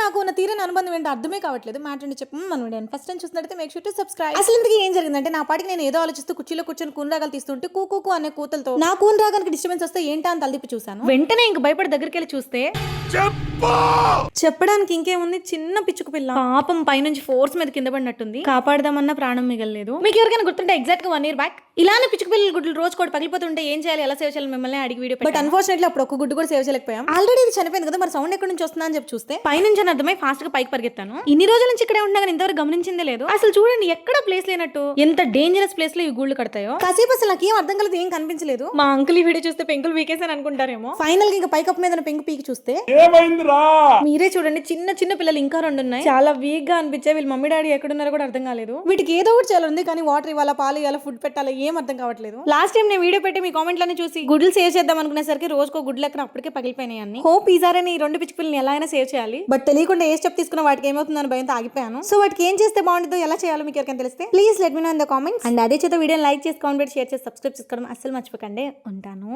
నాకు ఉన్న తీరని అనుబంధం ఏంటో అర్థమే కావట్లేదు. మ్యాటర్ చెప్పు మనం ఫస్ట్ టైం చూసినట్లయితే మేక్ షూర్ టు సబ్స్క్రైబ్. అసలు ఇంతకీ ఏం జరిగిందంటే నా పాటికి నేను ఏదో ఆలోచిస్తూ కుర్చీలో కూర్చొని కూన్ రాగాలు తీస్తుంటే కూకు అనే కూతలతో నా కూన్ రాగానికి డిస్టర్బెన్స్ వస్తే ఏంటా అని తలదిప్పి చూసాను. వెంటనే ఇంక భయపడి దగ్గరికి వెళ్ళి చూస్తే చెప్పడానికి ఇంకేముంది, చిన్న పిచ్చుకు పిల్ల పాపం పైనుంచి ఫోర్స్ మీద కింద పడినట్టుంది. కాపాడదామన్న ప్రాణం మిగలలేదు. మీకు ఎవరికైనా గుర్తుంటే ఎగ్జాక్ట్ గా 1 year బ్యాక్ ఇలానే పిచ్చుకు పిల్లల గుడ్లు రోజు కూడా పగిలిపోతుంటే ఏం చేయాలి, ఎలా సేవ్ చేయాలి మిమ్మల్ని అడిగి వీడియో. బట్ అన్ఫార్చునేట్లీ అప్పుడు ఒక గుడ్డు కూడా సేవ్ చేయలేకపోయాం. ఆల్రెడీ ఇది చనిపోయింది కదా, మరి సౌండ్ ఎక్కడి నుంచి వస్తుందా అని చెప్పి చూస్తే పైనుంచి అని అర్థమై ఫాస్ట్ గా పైకి పరిగెత్తాను. ఇన్ని రోజుల నుంచి ఇక్కడే ఉన్నా కానీ ఇంతవరకు గమనించిందే లేదు. అసలు చూడండి ఎక్కడ ప్లేస్ లేనట్టు, ఎంత డేంజరస్ ప్లేస్ లో ఈ గూళ్ళు కడతాయో. కాసేపు అసలు నాకు ఏం అర్థం కలదు, ఏం కనిపించలేదు. మా అంకుల్ ఈ వీడియో చూస్తే పెంకులు వీకేసాను అనుకుంటారేమో. ఫైనల్ గా ఇంకా పైకప్పు మీద పెంకు పీకి చూస్తే మీరే చూడండి, చిన్న చిన్న పిల్లలు ఇంకా 2 ఉన్నాయి. చాలా వీక్ గా అనిపించాయి. వీళ్ళ మమ్మీ డాడీ ఎక్కడున్నారో కూడా అర్థం కాలేదు. వీటికి ఏదో ఒకటి చాలా ఉంది, కానీ వాటర్ ఇవ్వాలా, పాలు ఇవ్వాలా, ఫుడ్ పెట్టాలా, ఏం అర్థం కావట్లేదు. లాస్ట్ టైం నేను వీడియో పెట్టి మీ కామెంట్లని చూసి గుడ్లు సేవ్ చేద్దాం అనుకునేసరికి రోజుకో గుడ్లు ఎక్కడ అప్పటికే పగిలిపోయినాయి అన్ని. హోప్ ఈసారి ఈ 2 పిచ్చి పిల్లల్ని ఎలా అయినా సేవ్ చేయాలి. బట్ తెలియకుండా ఏ స్టెప్ తీసుకున్న వాటికి ఏమవుతుందని భయంతో ఆగిపోయాను. సో వాటికి ఏం చేస్తే బాగుంటుందో, ఎలా చేయాలో మీకు ఎవరికైనా తెలిస్తే please let me know in the comments. And అదే చేత వీడియోని లైక్ చేసి, కామెంట్, షేర్ చేసి, సబ్స్క్రైబ్ చేసుకోవడం అస్సలు మర్చిపోకండి. ఉంటాను.